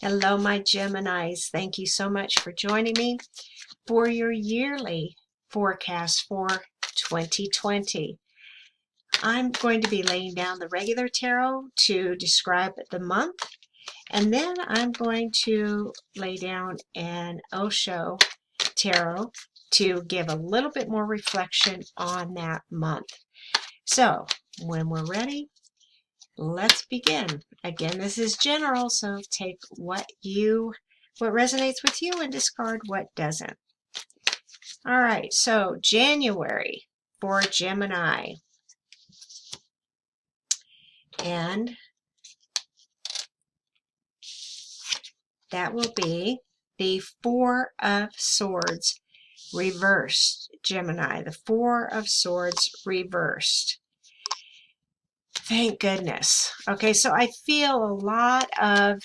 Hello, my Geminis. Thank you so much for joining me for your yearly forecast for 2020. I'm going to be laying down the regular tarot to describe the month, and then I'm going to lay down an Osho tarot to give a little bit more reflection on that month. So, when we're ready, let's begin. Again, this is general, so take what resonates with you and discard what doesn't. All right, so January for Gemini. And that will be the Four of Swords reversed, Gemini. The Four of Swords reversed. Thank goodness. Okay, so I feel a lot of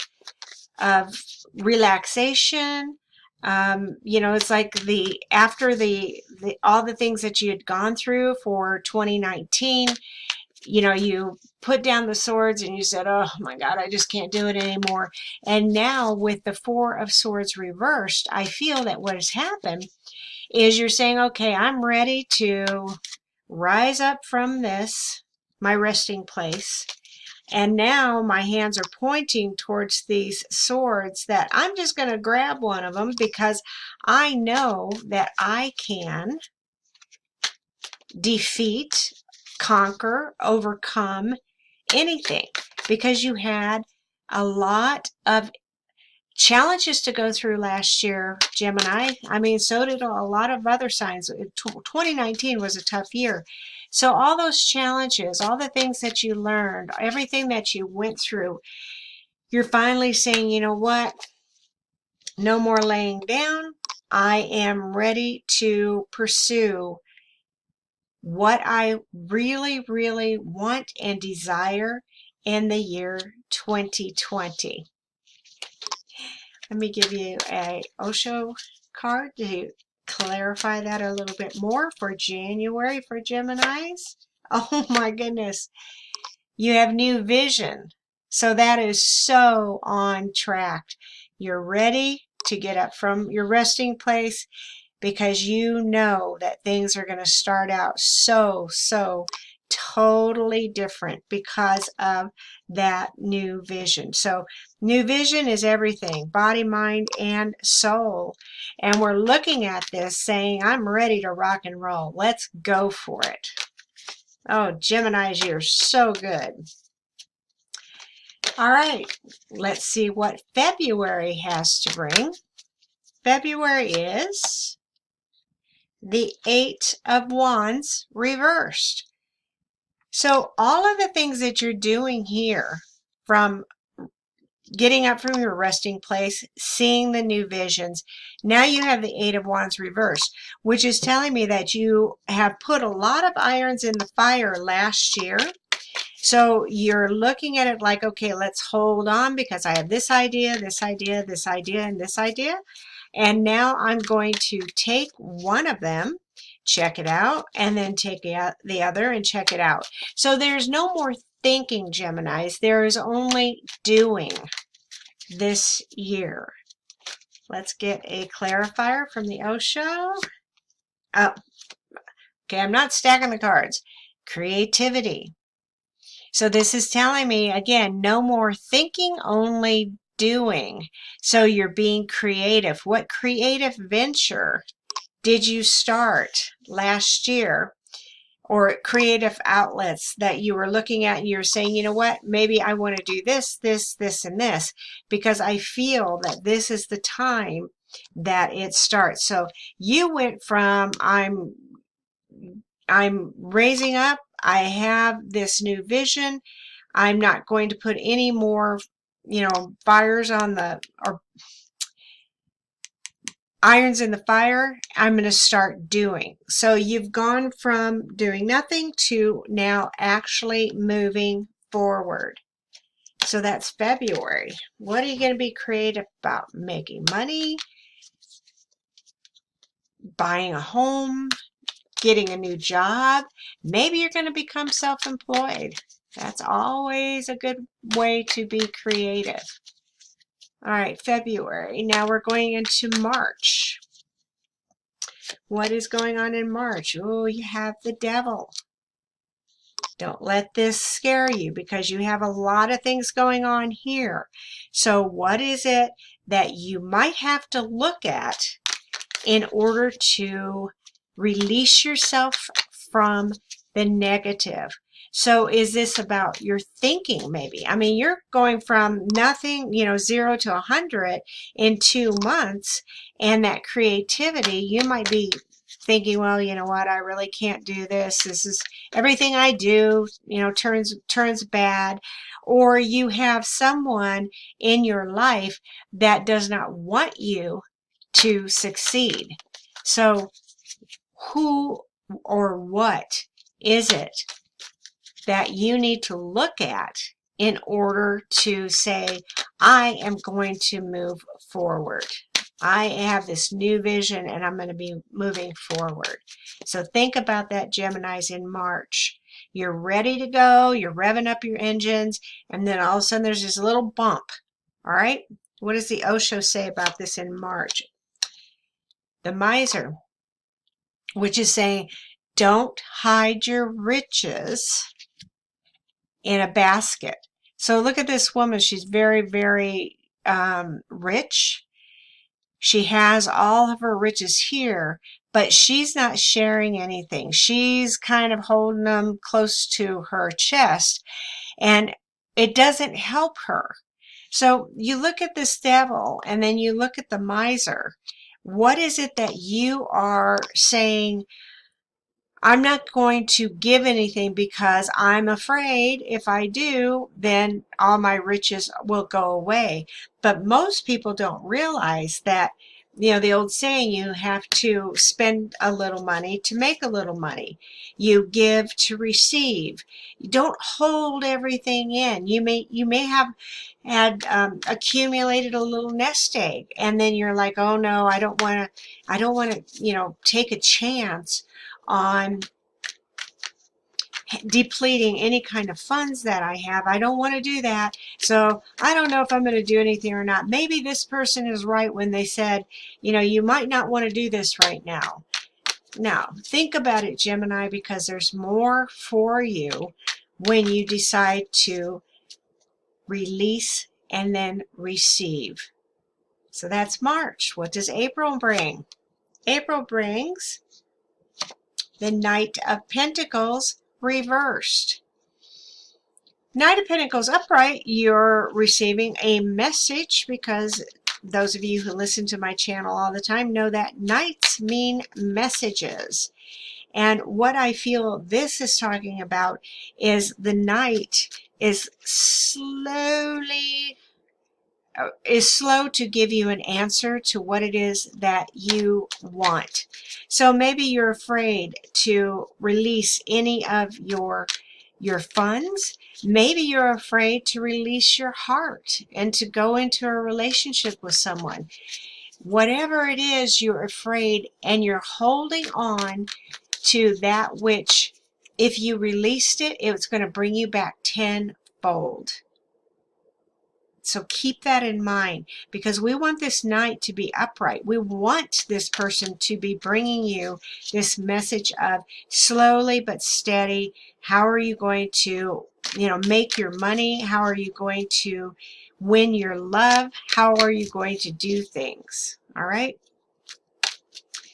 relaxation. It's like after all the things that you had gone through for 2019, you put down the swords and you said, oh my God, I just can't do it anymore. And now with the Four of Swords reversed, I feel that what has happened is you're saying, okay, I'm ready to rise up from this, my resting place. And now my hands are pointing towards these swords that I'm just going to grab one of them because I know that I can defeat, conquer, overcome anything, because you had a lot of challenges to go through last year, Gemini. I mean, so did a lot of other signs. 2019 was a tough year. So all those challenges, all the things that you learned, everything that you went through, you're finally saying, you know what? No more laying down. I am ready to pursue what I really, really want and desire in the year 2020. Let me give you a Osho card to clarify that a little bit more for January for Geminis. Oh my goodness. You have new vision. So that is so on track. You're ready to get up from your resting place because you know that things are going to start out so totally different because of that new vision. So new vision is everything, body, mind, and soul. And we're looking at this saying, I'm ready to rock and roll. Let's go for it. Oh, Geminis, you're so good. All right, let's see what February has to bring. February is the Eight of Wands reversed. So all of the things that you're doing here, from getting up from your resting place, seeing the new visions, now you have the Eight of Wands reversed, which is telling me that you have put a lot of irons in the fire last year. So you're looking at it like, okay, let's hold on because I have this idea, this idea, this idea, and this idea. And now I'm going to take one of them, check it out, and then take the other and check it out. So there's no more thinking, Geminis. There is only doing this year. Let's get a clarifier from the Osho. Oh, okay, I'm not stacking the cards. Creativity. So this is telling me, again, no more thinking, only doing. So you're being creative. What creative venture did you start last year, or creative outlets that you were looking at and you're saying, you know what, maybe I want to do this, this, this, and this, because I feel that this is the time that it starts. So you went from I'm raising up, I have this new vision, I'm not going to put any more, fires on the, or irons in the fire, I'm going to start doing. So you've gone from doing nothing to now actually moving forward. So that's February. What are you going to be creative about? Making money, buying a home, getting a new job. Maybe you're going to become self-employed. That's always a good way to be creative. All right, February. Now we're going into March. What is going on in March? Oh, you have the devil. Don't let this scare you because you have a lot of things going on here. So what is it that you might have to look at in order to release yourself from the negative? So is this about your thinking maybe? I mean, you're going from nothing, 0 to 100 in 2 months, and that creativity, you might be thinking, well, you know what, I really can't do this. This is everything I do, turns bad. Or you have someone in your life that does not want you to succeed. So who or what is it that you need to look at in order to say, I am going to move forward? I have this new vision and I'm going to be moving forward. So think about that, Geminis, in March. You're ready to go, you're revving up your engines, and then all of a sudden there's this little bump. All right? What does the Osho say about this in March? The miser, which is saying, don't hide your riches in a basket. So look at this woman. She's very, very rich. She has all of her riches here, but she's not sharing anything. She's kind of holding them close to her chest, and it doesn't help her. So you look at this devil, and then you look at the miser. What is it that you are saying, I'm not going to give anything because I'm afraid if I do, then all my riches will go away. But most people don't realize that, the old saying, you have to spend a little money to make a little money. You give to receive. You don't hold everything in. You may have had accumulated a little nest egg, and then you're like, oh no, I don't want to take a chance on depleting any kind of funds that I have. I don't want to do that. So I don't know if I'm going to do anything or not. Maybe this person is right when they said, you might not want to do this right now. Now, think about it, Gemini, because there's more for you when you decide to release and then receive. So that's March. What does April bring? April brings the Knight of Pentacles reversed. Knight of Pentacles upright, you're receiving a message, because those of you who listen to my channel all the time know that knights mean messages. And what I feel this is talking about is the knight is slow to give you an answer to what it is that you want. So maybe you're afraid to release any of your funds. Maybe you're afraid to release your heart and to go into a relationship with someone. Whatever it is, you're afraid, and you're holding on to that which, if you released it, it's going to bring you back tenfold. So keep that in mind, because we want this knight to be upright. We want this person to be bringing you this message of slowly but steady. How are you going to, make your money? How are you going to win your love? How are you going to do things? All right.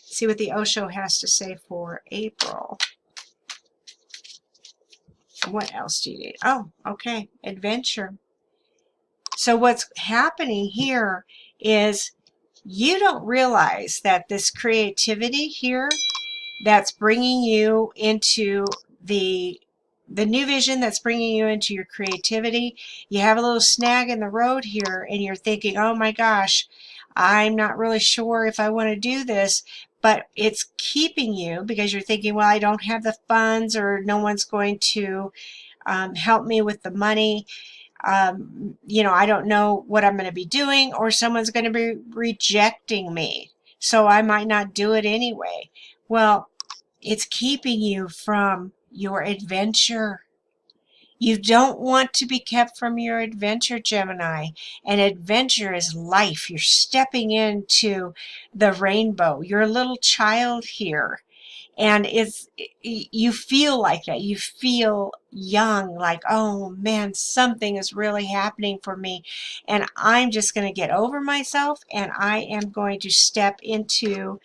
See what the Osho has to say for April. What else do you need? Oh, okay. Adventure. So what's happening here is you don't realize that this creativity here that's bringing you into the new vision, that's bringing you into your creativity, you have a little snag in the road here, and you're thinking, oh my gosh, I'm not really sure if I want to do this, but it's keeping you because you're thinking, well, I don't have the funds, or no one's going to help me with the money. I don't know what I'm going to be doing, or someone's going to be rejecting me, so I might not do it anyway. Well, it's keeping you from your adventure. You don't want to be kept from your adventure, Gemini. And adventure is life. You're stepping into the rainbow. You're a little child here. And you feel like that. You feel young, like, oh man, something is really happening for me. And I'm just going to get over myself and I am going to step into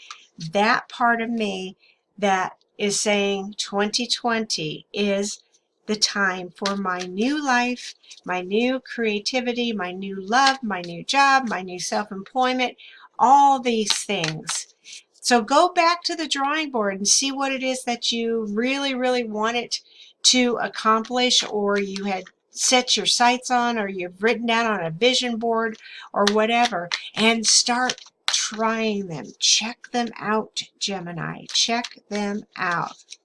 that part of me that is saying 2020 is the time for my new life, my new creativity, my new love, my new job, my new self-employment, all these things. So go back to the drawing board and see what it is that you really, really wanted to accomplish, or you had set your sights on, or you've written down on a vision board or whatever, and start trying them. Check them out, Gemini. Check them out.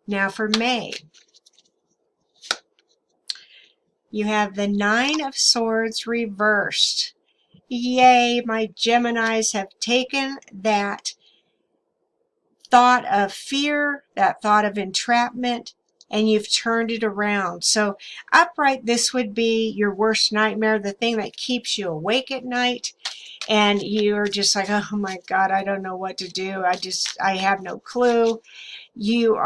Now for May, you have the Nine of Swords reversed. Yay, my Geminis have taken that thought of fear, that thought of entrapment, and you've turned it around. So upright, this would be your worst nightmare, the thing that keeps you awake at night, and you're just like, oh my God, I don't know what to do. I have no clue. You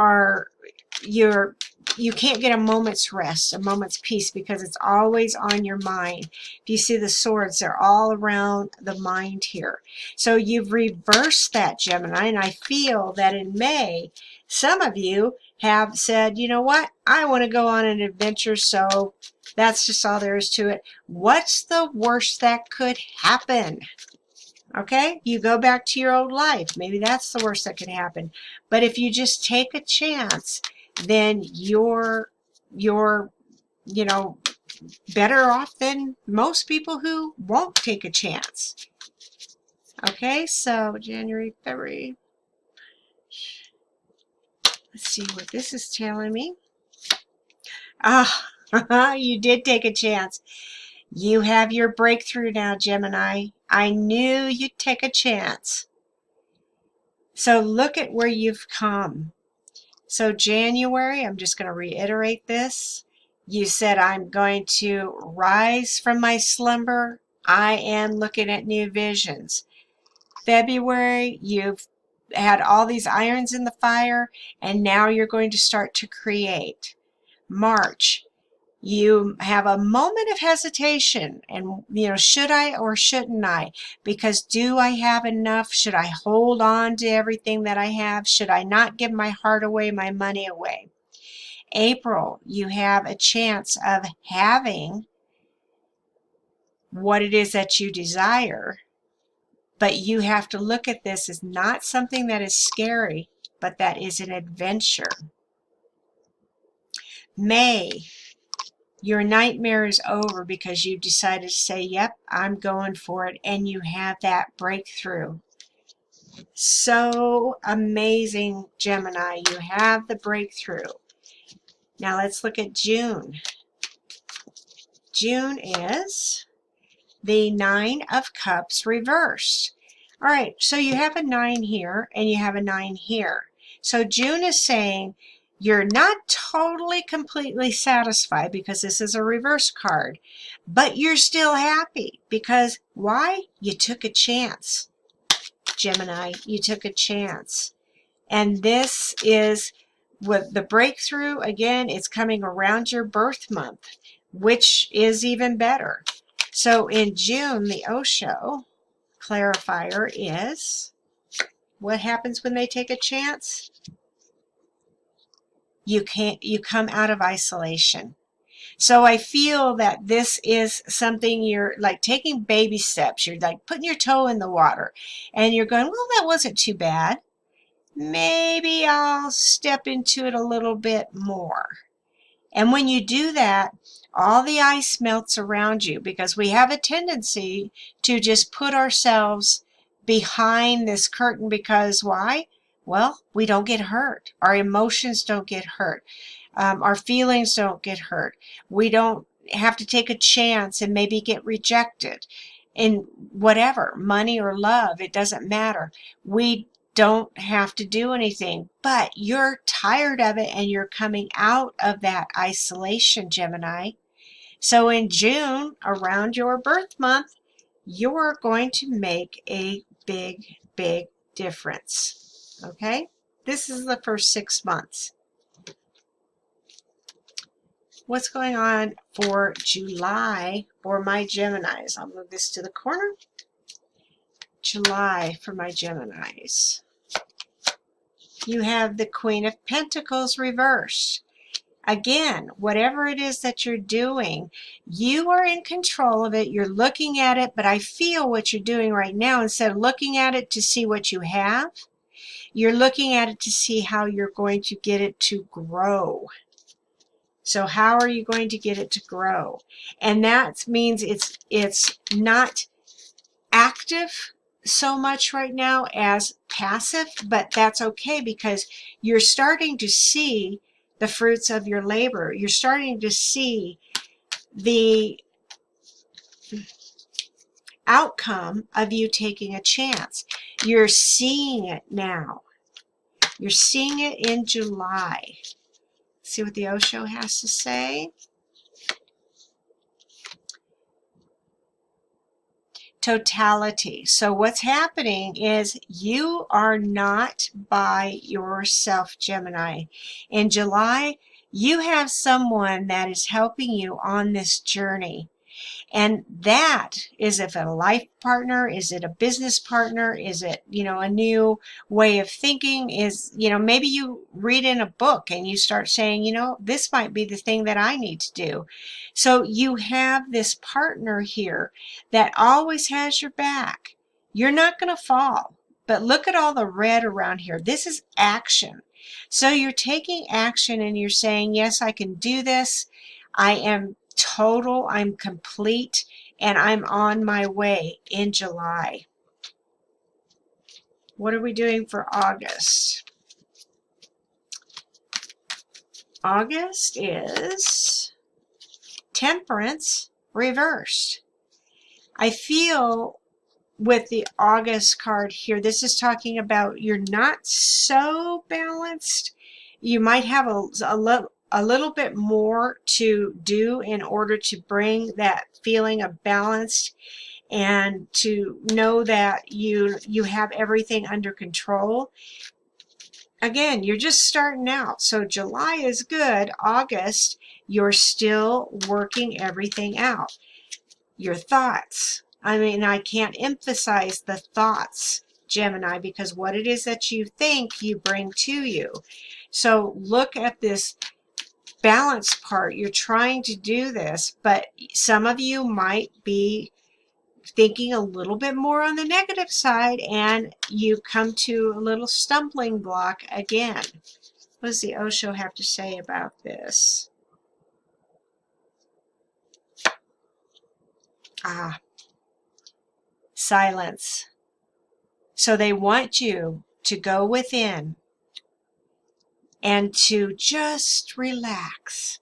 can't get a moment's rest, a moment's peace, because it's always on your mind. If you see the swords, they're all around the mind here. So you've reversed that, Gemini, and I feel that in May, some of you have said, you know what, I want to go on an adventure, so that's just all there is to it. What's the worst that could happen? Okay, you go back to your old life. Maybe that's the worst that could happen. But if you just take a chance, then you're better off than most people who won't take a chance. Okay, so January, February. Let's see what this is telling me. Ah, you did take a chance. You have your breakthrough now, Gemini. I knew you'd take a chance. So look at where you've come. So January, I'm just going to reiterate this. You said, I'm going to rise from my slumber. I am looking at new visions. February, you've had all these irons in the fire, and now you're going to start to create. March, you have a moment of hesitation, and should I or shouldn't I? Because do I have enough? Should I hold on to everything that I have? Should I not give my heart away, my money away? April, you have a chance of having what it is that you desire, but you have to look at this as not something that is scary, but that is an adventure. May, your nightmare is over because you've decided to say, yep, I'm going for it, and you have that breakthrough. So amazing, Gemini. You have the breakthrough. Now let's look at June. June is the Nine of Cups reversed. All right, so you have a 9 here and you have a 9 here. So June is saying you're not totally completely satisfied because this is a reverse card, but you're still happy because why? You took a chance, Gemini. You took a chance. And this is with the breakthrough. Again, it's coming around your birth month, which is even better. So in June, the Osho clarifier is, what happens when they take a chance? You come out of isolation. So I feel that this is something you're like taking baby steps. You're like putting your toe in the water and you're going, well, that wasn't too bad. Maybe I'll step into it a little bit more. And when you do that, all the ice melts around you, because we have a tendency to just put ourselves behind this curtain because why? Well, we don't get hurt. Our emotions don't get hurt. Our feelings don't get hurt. We don't have to take a chance and maybe get rejected in whatever, money or love, it doesn't matter. We don't have to do anything, but you're tired of it and you're coming out of that isolation, Gemini. So in June, around your birth month, you're going to make a big, big difference. Okay? This is the first 6 months. What's going on for July for my Geminis? I'll move this to the corner. July for my Geminis. You have the Queen of Pentacles reversed. Again, whatever it is that you're doing, you are in control of it. You're looking at it, but I feel what you're doing right now, instead of looking at it to see what you have, you're looking at it to see how you're going to get it to grow. So how are you going to get it to grow? And that means it's not active so much right now as passive, but that's okay because you're starting to see the fruits of your labor. You're starting to see the outcome of you taking a chance. You're seeing it now. You're seeing it in July. See what the Osho has to say. Totality. So what's happening is you are not by yourself, Gemini. In July, you have someone that is helping you on this journey. And that is, if a life partner, is it a business partner, is it, a new way of thinking, is, maybe you read in a book and you start saying, this might be the thing that I need to do. So you have this partner here that always has your back. You're not going to fall. But look at all the red around here. This is action. So you're taking action and you're saying, yes, I can do this. I am total, I'm complete, and I'm on my way in July. What are we doing for August? August is Temperance reversed. I feel with the August card here, this is talking about you're not so balanced. You might have a little bit more to do in order to bring that feeling of balance and to know that you have everything under control. Again, you're just starting out. So July is good. August, you're still working everything out. Your thoughts. I mean, I can't emphasize the thoughts, Gemini, because what it is that you think, you bring to you. So look at this balance part. You're trying to do this, but some of you might be thinking a little bit more on the negative side, and you come to a little stumbling block again. What does the Osho have to say about this? Silence. So they want you to go within and to just relax.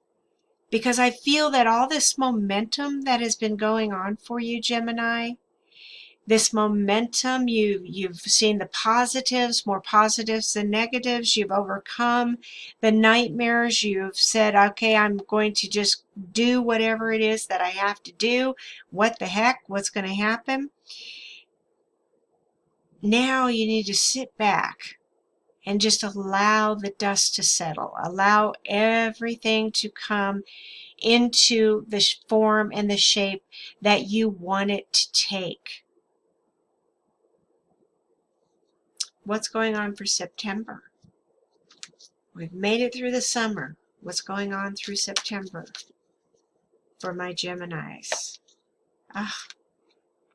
Because I feel that all this momentum that has been going on for you, Gemini, this momentum, you've seen the positives, more positives than negatives. You've overcome the nightmares. You've said, okay, I'm going to just do whatever it is that I have to do. What the heck? What's going to happen? Now you need to sit back and just allow the dust to settle. Allow everything to come into the form and the shape that you want it to take. What's going on for September? We've made it through the summer. What's going on through September for my Geminis?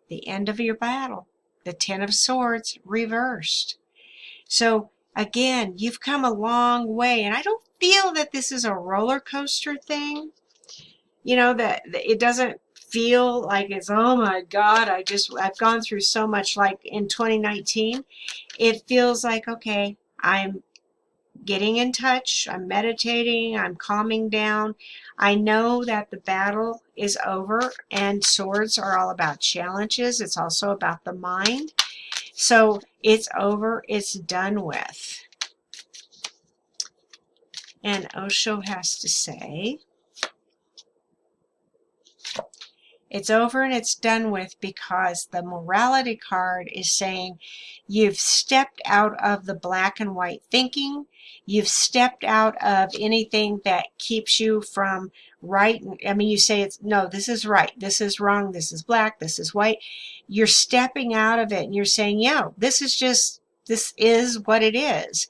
The end of your battle. The Ten of Swords reversed. So again, you've come a long way, and I don't feel that this is a roller coaster thing. That it doesn't feel like it's, oh my God, I've gone through so much. Like in 2019, it feels like, okay, I'm getting in touch, I'm meditating, I'm calming down. I know that the battle is over, and swords are all about challenges. It's also about the mind. So it's over, it's done with. And Osho has to say, it's over and it's done with because the morality card is saying you've stepped out of the black and white thinking. You've stepped out of anything that keeps you from right. I mean, you say it's no, this is right, this is wrong, this is black, this is white. You're stepping out of it and you're saying, yeah, this is what it is.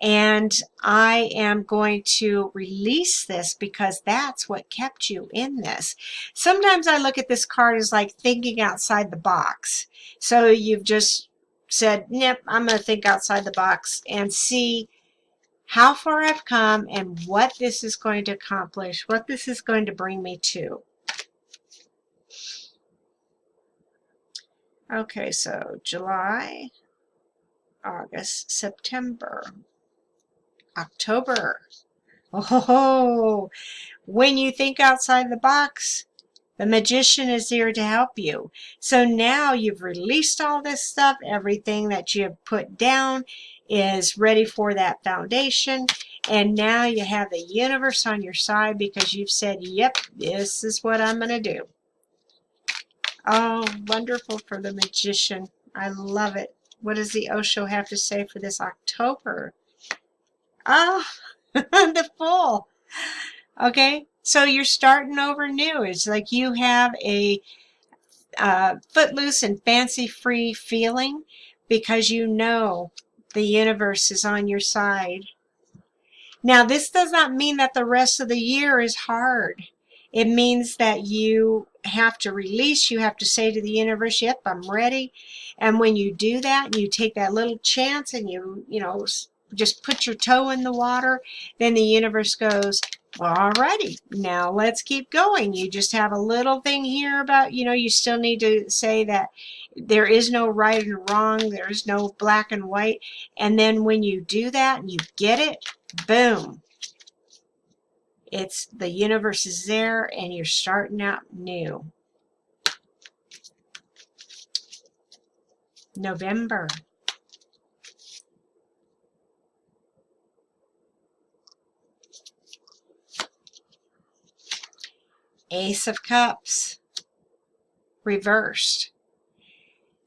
And I am going to release this because that's what kept you in this. Sometimes I look at this card as like thinking outside the box. So you've just said, nope, I'm going to think outside the box and see how far I've come and what this is going to accomplish, what this is going to bring me to. Okay, so July, August, September, October. Oh, when you think outside the box, the magician is here to help you. So now you've released all this stuff. Everything that you have put down is ready for that foundation. And now you have the universe on your side because you've said, yep, this is what I'm going to do. Oh, wonderful for the magician. I love it. What does the Osho have to say for this October? Oh, the Fool. Okay, so you're starting over new. It's like you have a footloose and fancy-free feeling because you know the universe is on your side. Now, this does not mean that the rest of the year is hard. It means that you have to release, you have to say to the universe, yep, I'm ready. And when you do that, and you take that little chance and you just put your toe in the water, then the universe goes, well, alrighty, now let's keep going. You just have a little thing here about, you still need to say that there is no right and wrong, there is no black and white. And then when you do that and you get it, boom. It's the universe is there and you're starting out new. November. Ace of Cups. Reversed.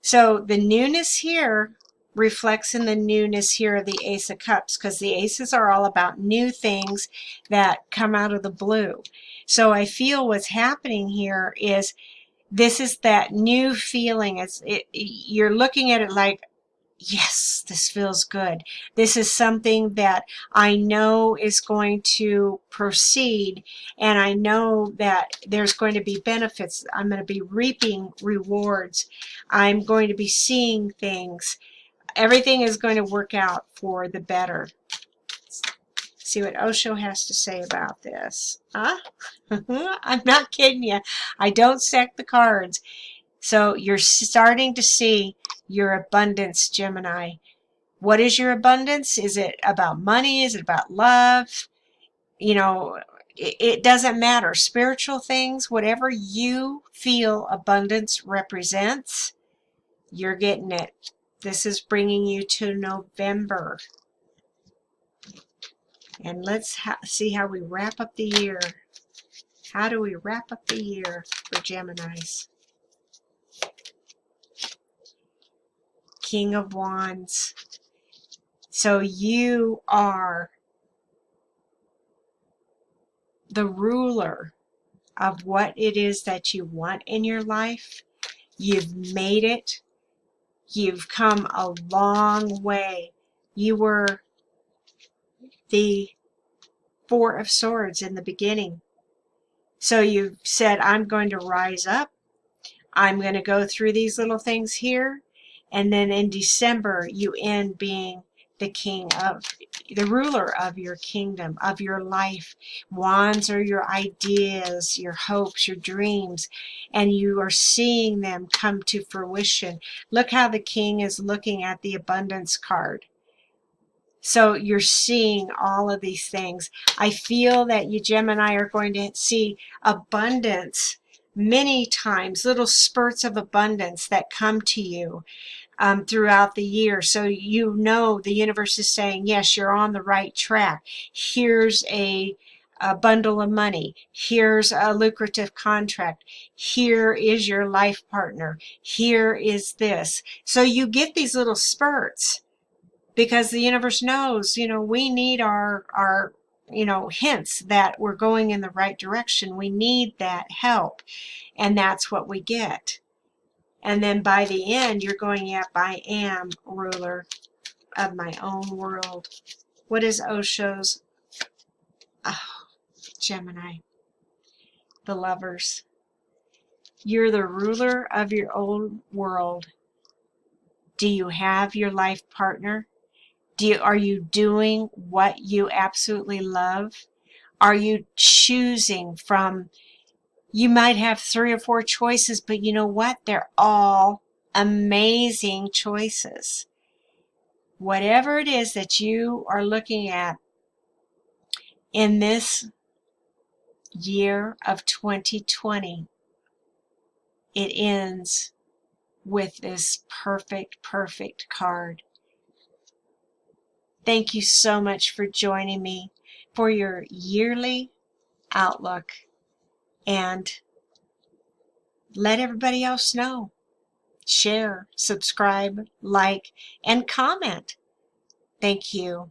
So the newness here reflects in the newness here of the Ace of Cups because the aces are all about new things that come out of the blue. So I feel what's happening here is this is that new feeling. You're looking at it like, yes, this feels good. This is something that I know is going to proceed, and I know that there's going to be benefits. I'm going to be reaping rewards. I'm going to be seeing things. Everything is going to work out for the better. See what Osho has to say about this. Huh? I'm not kidding you. I don't stack the cards. So you're starting to see your abundance, Gemini. What is your abundance? Is it about money? Is it about love? It doesn't matter. Spiritual things, whatever you feel abundance represents, you're getting it. This is bringing you to November. And let's see how we wrap up the year. How do we wrap up the year for Geminis? King of Wands. So you are the ruler of what it is that you want in your life. You've made it. You've come a long way. You were the Four of Swords in the beginning. So you said, I'm going to rise up. I'm going to go through these little things here. And then in December, you end being the ruler of your kingdom, of your life. Wands are your ideas, your hopes, your dreams, and you are seeing them come to fruition. Look how the king is looking at the abundance card. So you're seeing all of these things. I feel that you Gemini are going to see abundance many times, little spurts of abundance that come to you throughout the year. So you know the universe is saying, yes, you're on the right track. Here's a bundle of money. Here's a lucrative contract. Here is your life partner. Here is this. So you get these little spurts because the universe knows, we need our hints that we're going in the right direction. We need that help. And that's what we get. And then by the end, you're going, yep, I am ruler of my own world. What is Osho's? Oh, Gemini, the lovers. You're the ruler of your own world. Do you have your life partner? Are you doing what you absolutely love? Are you choosing from, you might have 3 or 4 choices, but you know what? They're all amazing choices. Whatever it is that you are looking at in this year of 2020, it ends with this perfect card. Thank you so much for joining me for your yearly outlook, and let everybody else know. Share, subscribe, like, and comment. Thank you.